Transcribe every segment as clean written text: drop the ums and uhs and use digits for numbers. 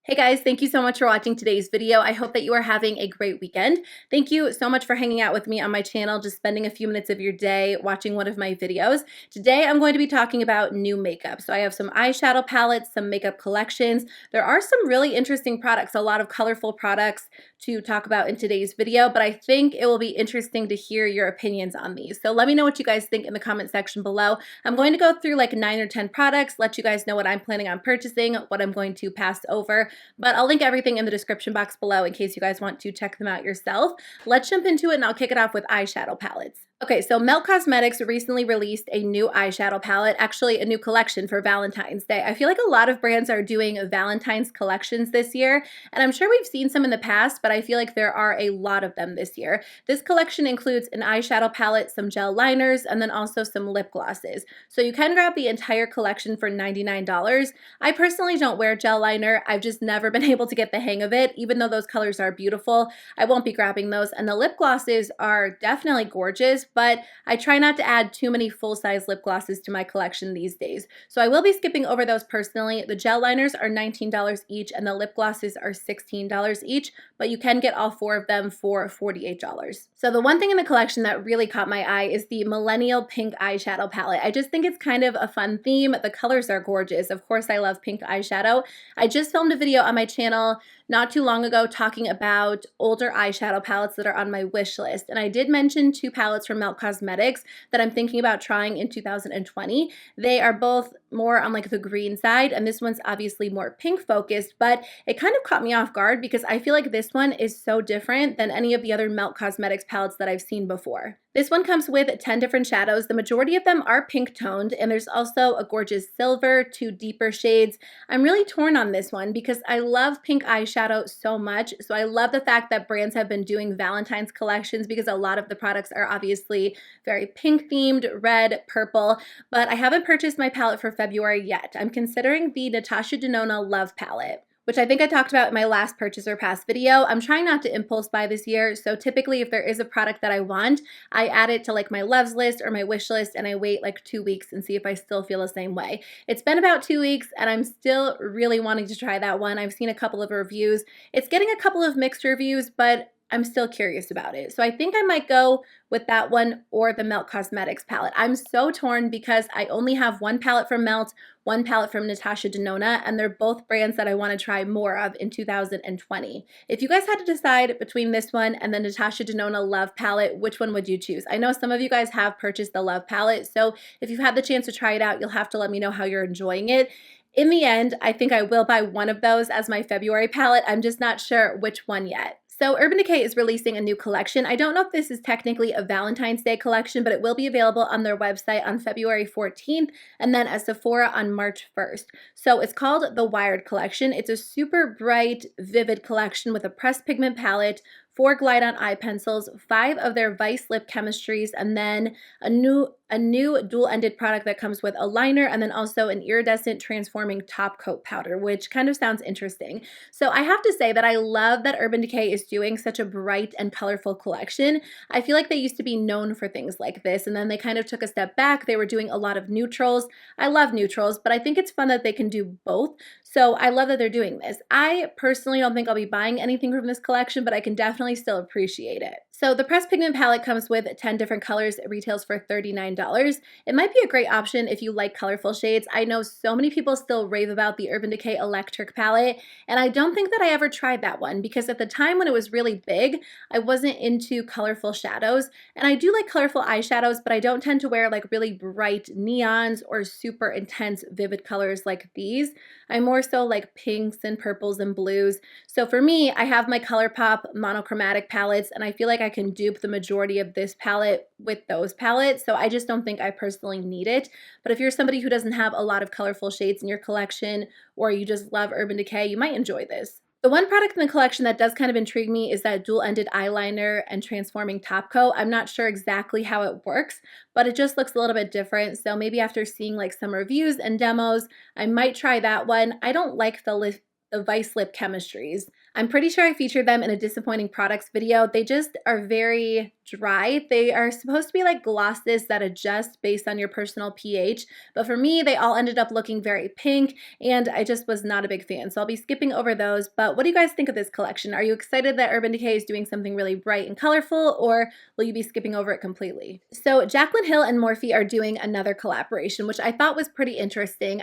Hey guys, thank you so much for watching today's video. I hope that you are having a great weekend. Thank you so much for hanging out with me on my channel, just spending a few minutes of your day watching one of my videos. Today I'm going to be talking about new makeup. So I have some eyeshadow palettes, some makeup collections. There are some really interesting products, a lot of colorful products to talk about in today's video, but I think it will be interesting to hear your opinions on these. So let me know what you guys think in the comment section below. I'm going to go through like 9 or 10 products, let you guys know what I'm planning on purchasing, what I'm going to pass over. But I'll link everything in the description box below in case you guys want to check them out yourself. Let's jump into it and I'll kick it off with eyeshadow palettes. Okay, so Melt Cosmetics recently released a new eyeshadow palette, actually a new collection for Valentine's Day. I feel like a lot of brands are doing Valentine's collections this year, and I'm sure we've seen some in the past, but I feel like there are a lot of them this year. This collection includes an eyeshadow palette, some gel liners, and then also some lip glosses. So you can grab the entire collection for $99. I personally don't wear gel liner. I've just never been able to get the hang of it, even though those colors are beautiful. I won't be grabbing those, and the lip glosses are definitely gorgeous, but I try not to add too many full-size lip glosses to my collection these days. So I will be skipping over those personally. The gel liners are $19 each and the lip glosses are $16 each, but you can get all 4 of them for $48. So the one thing in the collection that really caught my eye is the Millennial pink eyeshadow palette. I just think it's kind of a fun theme. The colors are gorgeous. Of course, I love pink eyeshadow. I just filmed a video on my channel not too long ago talking about older eyeshadow palettes that are on my wish list. And I did mention 2 palettes from Melt Cosmetics that I'm thinking about trying in 2020. They are both more on like the green side, and this one's obviously more pink focused, but it kind of caught me off guard because I feel like this one is so different than any of the other Melt Cosmetics palettes that I've seen before. This one comes with 10 different shadows. The majority of them are pink toned, and there's also a gorgeous silver, 2 deeper shades. I'm really torn on this one because I love pink eyeshadow so much. So I love the fact that brands have been doing Valentine's collections because a lot of the products are obviously very pink themed, red, purple, but I haven't purchased my palette for February yet. I'm considering the Natasha Denona Love palette, which I think I talked about in my last purchase or pass video. I'm trying not to impulse buy this year, so typically if there is a product that I want, I add it to like my loves list or my wish list and I wait like 2 weeks and see if I still feel the same way. It's been about 2 weeks and I'm still really wanting to try that one. I've seen a couple of reviews. It's getting a couple of mixed reviews, but I'm still curious about it. So I think I might go with that one or the Melt Cosmetics palette. I'm so torn because I only have 1 palette from Melt, 1 palette from Natasha Denona, and they're both brands that I want to try more of in 2020. If you guys had to decide between this one and the Natasha Denona Love palette, which one would you choose? I know some of you guys have purchased the Love palette, so if you've had the chance to try it out, you'll have to let me know how you're enjoying it. In the end, I think I will buy one of those as my February palette. I'm just not sure which one yet. So Urban Decay is releasing a new collection. I don't know if this is technically a Valentine's Day collection, but it will be available on their website on February 14th and then at Sephora on March 1st. So it's called the Wired Collection. It's a super bright, vivid collection with a pressed pigment palette, 4 glide-on eye pencils, 5 of their Vice lip chemistries, and then a new dual-ended product that comes with a liner and then also an iridescent transforming top coat powder, which kind of sounds interesting. So I have to say that I love that Urban Decay is doing such a bright and colorful collection. I feel like they used to be known for things like this, and then they kind of took a step back. They were doing a lot of neutrals. I love neutrals, but I think it's fun that they can do both. So I love that they're doing this. I personally don't think I'll be buying anything from this collection, but I can definitely still appreciate it. So the pressed pigment palette comes with 10 different colors. It retails for $39. It might be a great option if you like colorful shades. I know so many people still rave about the Urban Decay Electric palette, and I don't think that I ever tried that one because at the time when it was really big, I wasn't into colorful shadows, and I do like colorful eyeshadows, but I don't tend to wear like really bright neons or super intense vivid colors like these. I'm more so like pinks and purples and blues. So for me, I have my ColourPop monochromatic palettes, and I feel like I can dupe the majority of this palette with those palettes, so I just don't think I personally need it. But if you're somebody who doesn't have a lot of colorful shades in your collection, or you just love Urban Decay, you might enjoy this. The one product in the collection that does kind of intrigue me is that dual-ended eyeliner and transforming top coat. I'm not sure exactly how it works, but it just looks a little bit different. So maybe after seeing like some reviews and demos, I might try that one. I don't like the the Vice Lip Chemistries. I'm pretty sure I featured them in a disappointing products video. They just are very dry. They are supposed to be like glosses that adjust based on your personal pH, but for me, they all ended up looking very pink, and I just was not a big fan. So I'll be skipping over those. But what do you guys think of this collection? Are you excited that Urban Decay is doing something really bright and colorful, or will you be skipping over it completely? So Jaclyn Hill and Morphe are doing another collaboration, which I thought was pretty interesting.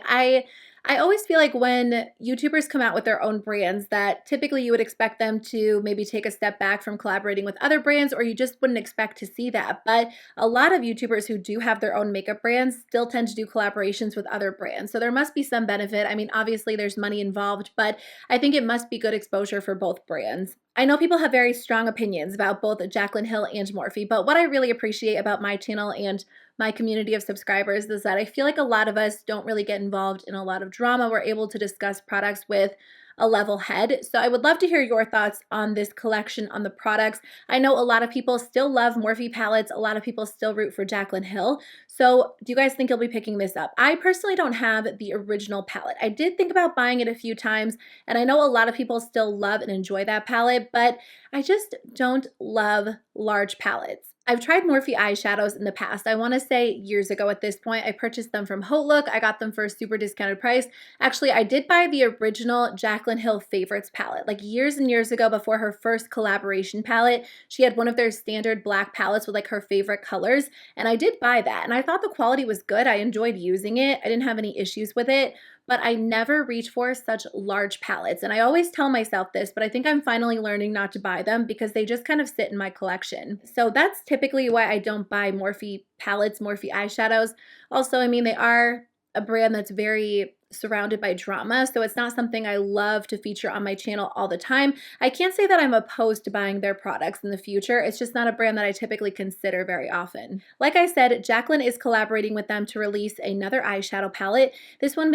I always feel like when YouTubers come out with their own brands that typically you would expect them to maybe take a step back from collaborating with other brands, or you just wouldn't expect to see that. But a lot of YouTubers who do have their own makeup brands still tend to do collaborations with other brands. So there must be some benefit. I mean, obviously there's money involved, but I think it must be good exposure for both brands. I know people have very strong opinions about both Jaclyn Hill and Morphe, but what I really appreciate about my channel and my community of subscribers is that I feel like a lot of us don't really get involved in a lot of drama. We're able to discuss products with a level head. So I would love to hear your thoughts on this collection, on the products. I know a lot of people still love Morphe palettes. A lot of people still root for Jaclyn Hill. So do you guys think you'll be picking this up? I personally don't have the original palette. I did think about buying it a few times, and I know a lot of people still love and enjoy that palette, but I just don't love large palettes. I've tried Morphe eyeshadows in the past. I want to say years ago at this point. I purchased them from Haute Look. I got them for a super discounted price. Actually, I did buy the original Jaclyn Hill Favorites palette, like years and years ago before her first collaboration palette. She had one of their standard black palettes with like her favorite colors, and I did buy that, and I thought the quality was good. I enjoyed using it. I didn't have any issues with it, but I never reach for such large palettes. And I always tell myself this, but I think I'm finally learning not to buy them because they just kind of sit in my collection. So that's typically why I don't buy Morphe palettes, Morphe eyeshadows. Also, I mean, they are a brand that's very surrounded by drama, so it's not something I love to feature on my channel all the time. I can't say that I'm opposed to buying their products in the future. It's just not a brand that I typically consider very often. Like I said, Jaclyn is collaborating with them to release another eyeshadow palette. This one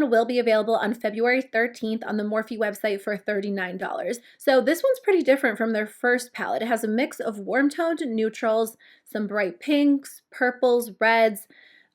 will be available on February 13th on the Morphe website for $39. So this one's pretty different from their first palette. It has a mix of warm-toned neutrals, some bright pinks, purples, reds.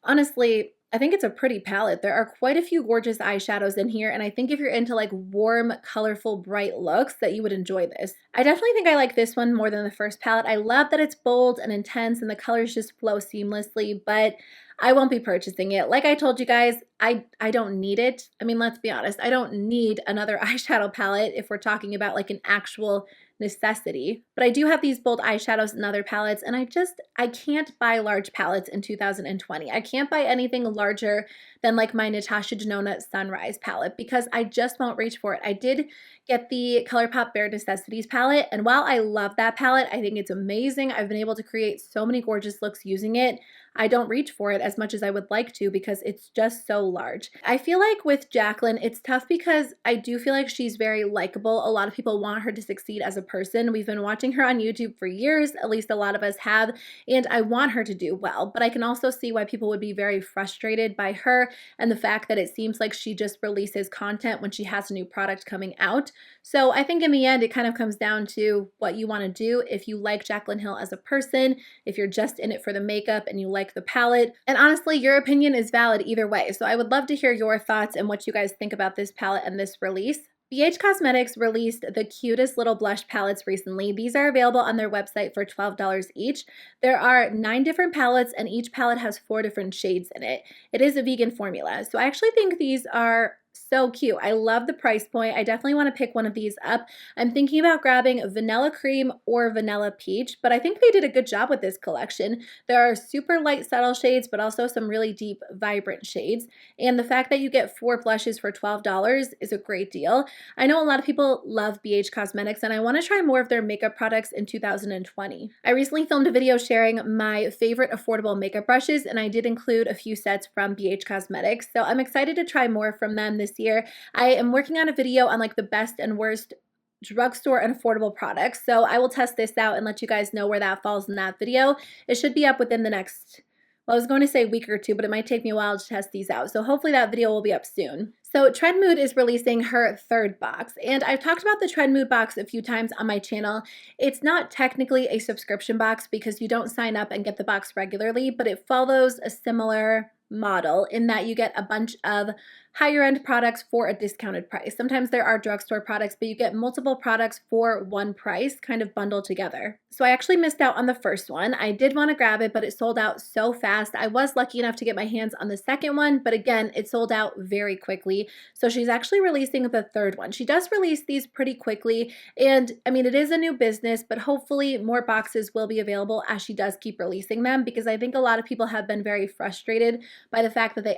Honestly, I think it's a pretty palette. There are quite a few gorgeous eyeshadows in here, and I think if you're into like warm, colorful, bright looks, that you would enjoy this. I definitely think I like this one more than the first palette. I love that it's bold and intense and the colors just flow seamlessly, but I won't be purchasing it. Like I told you guys, I don't need it. I mean, let's be honest. I don't need another eyeshadow palette if we're talking about like an actual necessity. But I do have these bold eyeshadows and other palettes, and I can't buy large palettes in 2020. I can't buy anything larger than like my Natasha Denona Sunrise palette because I just won't reach for it. I did get the ColourPop Bare Necessities palette, and while I love that palette, I think it's amazing. I've been able to create so many gorgeous looks using it. I don't reach for it as much as I would like to because it's just so large. I feel like with Jaclyn, it's tough because I do feel like she's very likable. A lot of people want her to succeed as a person. We've been watching her on YouTube for years, at least a lot of us have, and I want her to do well. But I can also see why people would be very frustrated by her and the fact that it seems like she just releases content when she has a new product coming out. So I think in the end, it kind of comes down to what you want to do. If you like Jaclyn Hill as a person, if you're just in it for the makeup and you like the palette. And honestly, your opinion is valid either way. So I would love to hear your thoughts and what you guys think about this palette and this release. BH Cosmetics released the cutest little blush palettes recently. These are available on their website for $12 each. There are 9 different palettes, and each palette has 4 different shades in it. It is a vegan formula, so I actually think these are so cute. I love the price point. I definitely want to pick one of these up. I'm thinking about grabbing Vanilla Cream or Vanilla Peach, but I think they did a good job with this collection. There are super light, subtle shades, but also some really deep, vibrant shades. And the fact that you get 4 blushes for $12 is a great deal. I know a lot of people love BH Cosmetics, and I want to try more of their makeup products in 2020. I recently filmed a video sharing my favorite affordable makeup brushes, and I did include a few sets from BH Cosmetics, so I'm excited to try more from them this year. I am working on a video on like the best and worst drugstore and affordable products, so I will test this out and let you guys know where that falls in that video. It should be up within the next, well, I was going to say week or two, but it might take me a while to test these out, so hopefully that video will be up soon. So Trendmood is releasing her 3rd box, and I've talked about the Trendmood box a few times on my channel. It's not technically a subscription box because you don't sign up and get the box regularly, but it follows a similar model in that you get a bunch of higher end products for a discounted price. Sometimes there are drugstore products, but you get multiple products for one price kind of bundled together. So I actually missed out on the first one. I did want to grab it, but it sold out so fast. I was lucky enough to get my hands on the second one, but again, it sold out very quickly. So she's actually releasing the third one. She does release these pretty quickly, and I mean, it is a new business, but hopefully more boxes will be available as she does keep releasing them, because I think a lot of people have been very frustrated by the fact that they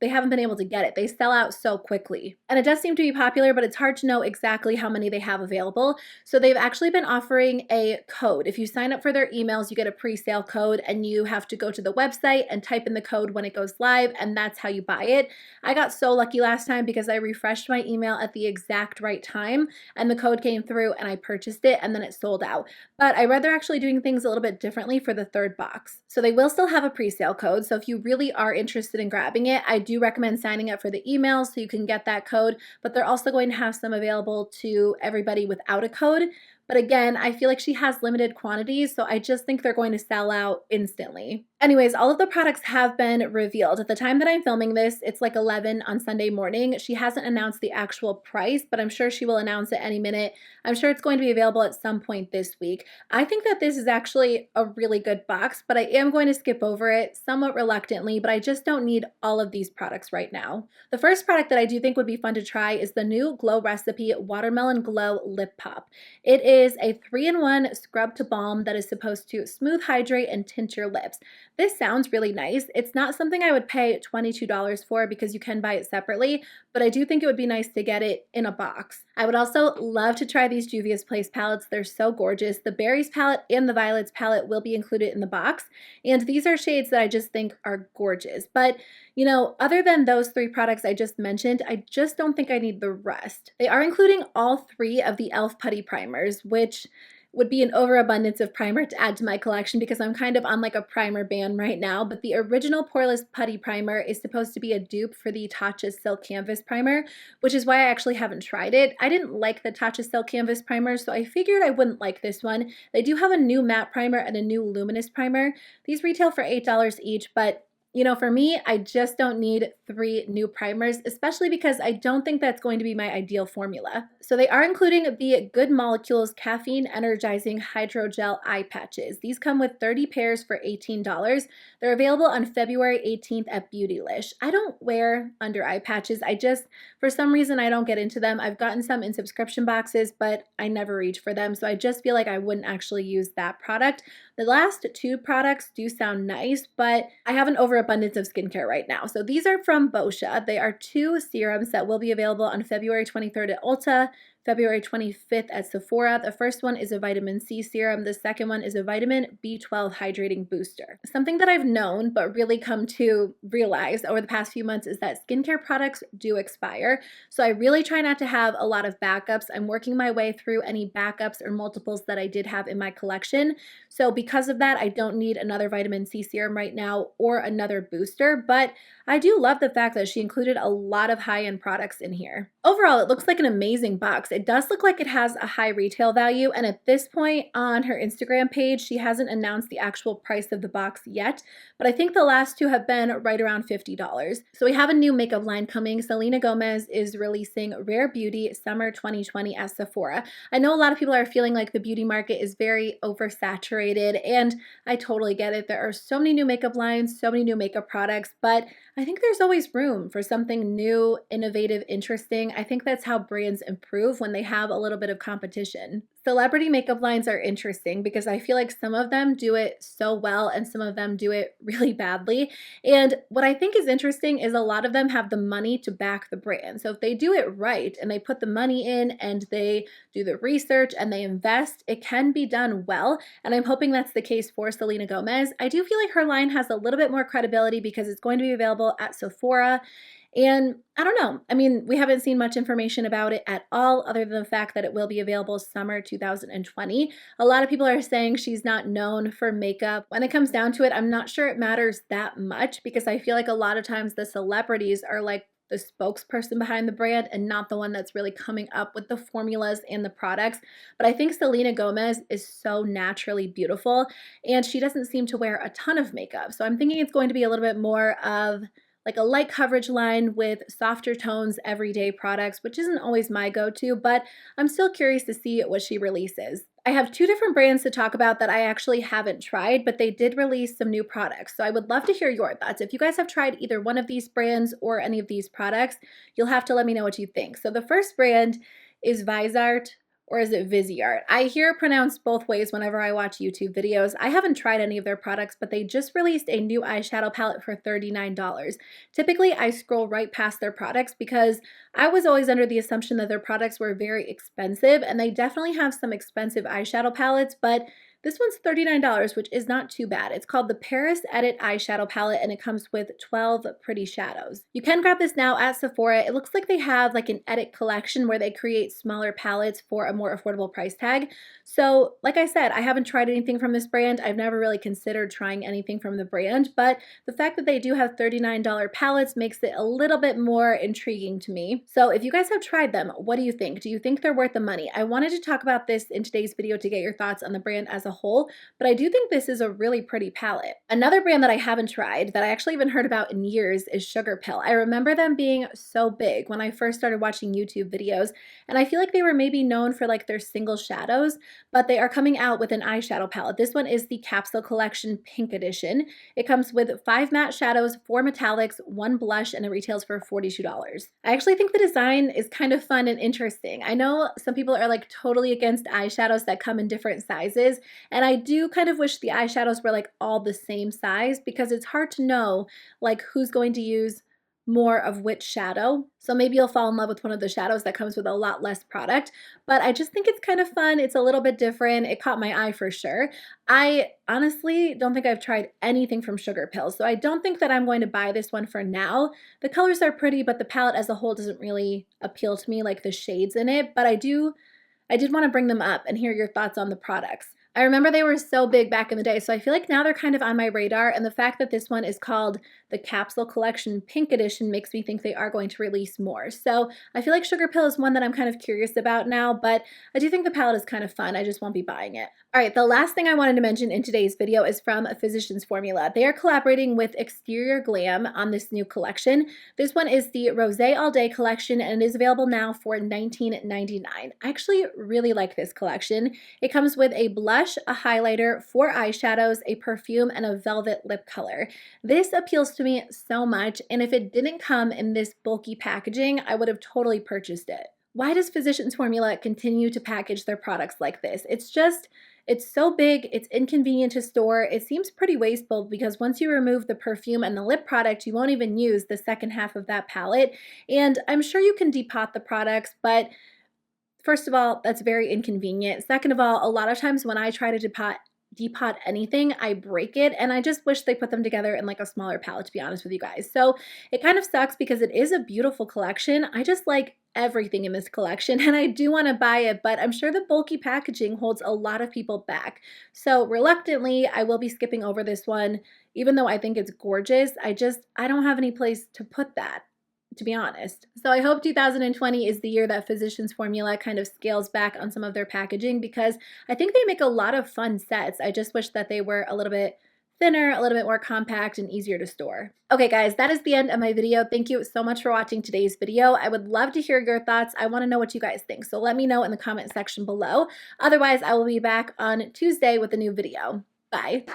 haven't been able to get it. They sell out so quickly. And it does seem to be popular, but it's hard to know exactly how many they have available. So they've actually been offering a code. If you sign up for their emails, you get a pre-sale code, and you have to go to the website and type in the code when it goes live, and that's how you buy it. I got so lucky last time because I refreshed my email at the exact right time, and the code came through, and I purchased it, and then it sold out. But I read they're actually doing things a little bit differently for the third box. So they will still have a pre-sale code. So if you really are interested in grabbing it, I do recommend signing up for the email so you can get that code, but they're also going to have some available to everybody without a code. But again, I feel like she has limited quantities, so I just think they're going to sell out instantly. Anyways, all of the products have been revealed. At the time that I'm filming this, it's like 11 on Sunday morning. She hasn't announced the actual price, but I'm sure she will announce it any minute. I'm sure it's going to be available at some point this week. I think that this is actually a really good box, but I am going to skip over it somewhat reluctantly, but I just don't need all of these products right now. The first product that I do think would be fun to try is the new Glow Recipe Watermelon Glow Lip Pop. It is a 3-in-1 scrub to balm that is supposed to smooth, hydrate, and tint your lips. This sounds really nice. It's not something I would pay $22 for because you can buy it separately, but I do think it would be nice to get it in a box. I would also love to try these Juvia's Place palettes. They're so gorgeous. The Berries palette and the Violets palette will be included in the box, and these are shades that I just think are gorgeous. But you know, other than those 3 products I just mentioned, I just don't think I need the rest. They are including all 3 of the e.l.f. putty primers, which would be an overabundance of primer to add to my collection because I'm kind of on like a primer ban right now, but the original Poreless Putty Primer is supposed to be a dupe for the Tatcha Silk Canvas Primer, which is why I actually haven't tried it. I didn't like the Tatcha Silk Canvas Primer, so I figured I wouldn't like this one. They do have a new matte primer and a new luminous primer. These retail for $8 each, but you know, for me, I just don't need 3 new primers, especially because I don't think that's going to be my ideal formula. So they are including the Good Molecules Caffeine Energizing Hydrogel Eye Patches. These come with 30 pairs for $18. They're available on February 18th at Beautylish. I don't wear under eye patches. For some reason, I don't get into them. I've gotten some in subscription boxes, but I never reach for them. So I just feel like I wouldn't actually use that product. The last 2 products do sound nice, but I have an overabundance of skincare right now. So these are from Boscia. They are 2 serums that will be available on February 23rd at Ulta, February 25th at Sephora. The first one is a vitamin C serum. The second one is a vitamin B12 hydrating booster. Something that I've known but really come to realize over the past few months is that skincare products do expire. So I really try not to have a lot of backups. I'm working my way through any backups or multiples that I did have in my collection. So because of that, I don't need another vitamin C serum right now or another booster, but I do love the fact that she included a lot of high-end products in here. Overall, it looks like an amazing box. It does look like it has a high retail value, and at this point on her Instagram page, she hasn't announced the actual price of the box yet, but I think the last 2 have been right around $50. So we have a new makeup line coming. Selena Gomez is releasing Rare Beauty Summer 2020 at Sephora. I know a lot of people are feeling like the beauty market is very oversaturated, and I totally get it. There are so many new makeup lines, so many new makeup products, but I think there's always room for something new, innovative, interesting. I think that's how brands improve when they have a little bit of competition. Celebrity makeup lines are interesting because I feel like some of them do it so well and some of them do it really badly. And what I think is interesting is a lot of them have the money to back the brand. So if they do it right and they put the money in and they do the research and they invest, it can be done well. And I'm hoping that's the case for Selena Gomez. I do feel like her line has a little bit more credibility because it's going to be available at Sephora. And I don't know. I mean, we haven't seen much information about it at all other than the fact that it will be available summer 2020. A lot of people are saying she's not known for makeup. When it comes down to it, I'm not sure it matters that much because I feel like a lot of times the celebrities are like the spokesperson behind the brand and not the one that's really coming up with the formulas and the products. But I think Selena Gomez is so naturally beautiful and she doesn't seem to wear a ton of makeup. So I'm thinking it's going to be a little bit more of like a light coverage line with softer tones everyday products, which isn't always my go-to, but I'm still curious to see what she releases. I have two different brands to talk about that I actually haven't tried, but they did release some new products. So I would love to hear your thoughts. If you guys have tried either one of these brands or any of these products, you'll have to let me know what you think. So the first brand is Viseart, or is it Viseart? I hear it pronounced both ways whenever I watch YouTube videos. I haven't tried any of their products, but they just released a new eyeshadow palette for $39. Typically, I scroll right past their products because I was always under the assumption that their products were very expensive, and they definitely have some expensive eyeshadow palettes, but this one's $39, which is not too bad. It's called the Paris Edit Eyeshadow Palette, and it comes with 12 pretty shadows. You can grab this now at Sephora. It looks like they have like an edit collection where they create smaller palettes for a more affordable price tag. So like I said, I haven't tried anything from this brand. I've never really considered trying anything from the brand, but the fact that they do have $39 palettes makes it a little bit more intriguing to me. So if you guys have tried them, what do you think? Do you think they're worth the money? I wanted to talk about this in today's video to get your thoughts on the brand as a whole, but I do think this is a really pretty palette. Another brand that I haven't tried that I actually haven't heard about in years is Sugarpill. I remember them being so big when I first started watching YouTube videos, and I feel like they were maybe known for like their single shadows, but they are coming out with an eyeshadow palette. This one is the Capsule Collection Pink Edition. It comes with 5 matte shadows, 4 metallics, 1 blush, and it retails for $42. I actually think the design is kind of fun and interesting. I know some people are like totally against eyeshadows that come in different sizes, and I do kind of wish the eyeshadows were like all the same size because it's hard to know like who's going to use more of which shadow. So maybe you'll fall in love with one of the shadows that comes with a lot less product, but I just think it's kind of fun. It's a little bit different. It caught my eye for sure. I honestly don't think I've tried anything from Sugarpill, so I don't think that I'm going to buy this one for now. The colors are pretty, but the palette as a whole doesn't really appeal to me, like the shades in it, but I did want to bring them up and hear your thoughts on the products. I remember they were so big back in the day, so I feel like now they're kind of on my radar, and the fact that this one is called the Capsule Collection Pink Edition makes me think they are going to release more. So I feel like Sugarpill is one that I'm kind of curious about now, but I do think the palette is kind of fun. I just won't be buying it. All right, the last thing I wanted to mention in today's video is from Physicians Formula. They are collaborating with Exterior Glam on this new collection. This one is the Rosé All Day collection, and it is available now for $19.99. I actually really like this collection. It comes with a blush, a highlighter, 4 eyeshadows, a perfume, and a velvet lip color. This appeals to me so much, and if it didn't come in this bulky packaging, I would have totally purchased it. Why does Physicians Formula continue to package their products like this? It's so big, it's inconvenient to store, it seems pretty wasteful because once you remove the perfume and the lip product, you won't even use the second half of that palette. And I'm sure you can depot the products, but first of all, that's very inconvenient. Second of all, a lot of times when I try to depot anything, I break it, and I just wish they put them together in like a smaller palette, to be honest with you guys. So it kind of sucks because it is a beautiful collection. I just like everything in this collection, and I do want to buy it, but I'm sure the bulky packaging holds a lot of people back. So reluctantly, I will be skipping over this one, even though I think it's gorgeous. I don't have any place to put that, to be honest. So I hope 2020 is the year that Physicians Formula kind of scales back on some of their packaging because I think they make a lot of fun sets. I just wish that they were a little bit thinner, a little bit more compact, and easier to store. Okay guys, that is the end of my video. Thank you so much for watching today's video. I would love to hear your thoughts. I want to know what you guys think, so let me know in the comment section below. Otherwise, I will be back on Tuesday with a new video. Bye.